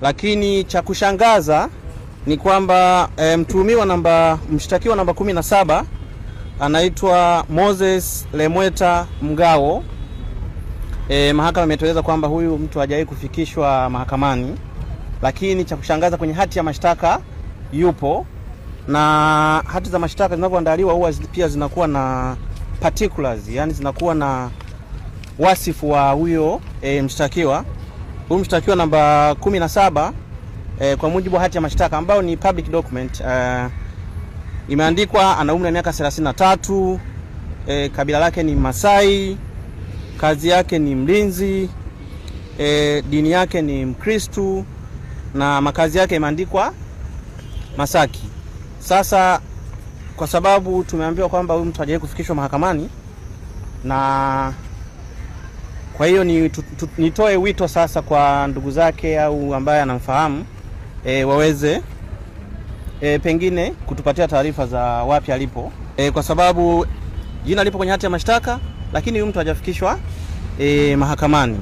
Lakini cha kushangaza ni kwamba mshtakiwa namba 17 anaitwa Moses Lemweta Mgao. Mahakama imetueleza kwamba huyu mtu hajawahi kufikishwa mahakamani, lakini cha kushangaza kwenye hati ya mashtaka yupo, na hati za mashtaka zinapoandaliwa huwa pia zinakuwa na particulars, yani zinakuwa na wasifu wa huyo mshtakiwa. Huyu mshtakiwa namba 17 kwa mujibu wa hati ya mashtaka ambao ni public document, imeandikwa ana umri wa miaka 33, kabila lake ni Masai, kazi yake ni mlinzi, dini yake ni Mkristo, na makazi yake imeandikwa Masaki. Sasa kwa sababu tumeambiwa kwamba huyu mtu hajawahi kufikishwa mahakamani, na kwa hiyo nitoe wito sasa kwa ndugu zake au ambaye anamfahamu waweze pengine kutupatia taarifa za wapi alipo, kwa sababu jina lipo kwenye hati ya mashtaka, lakini huyu mtu hajafikishwa mahakamani.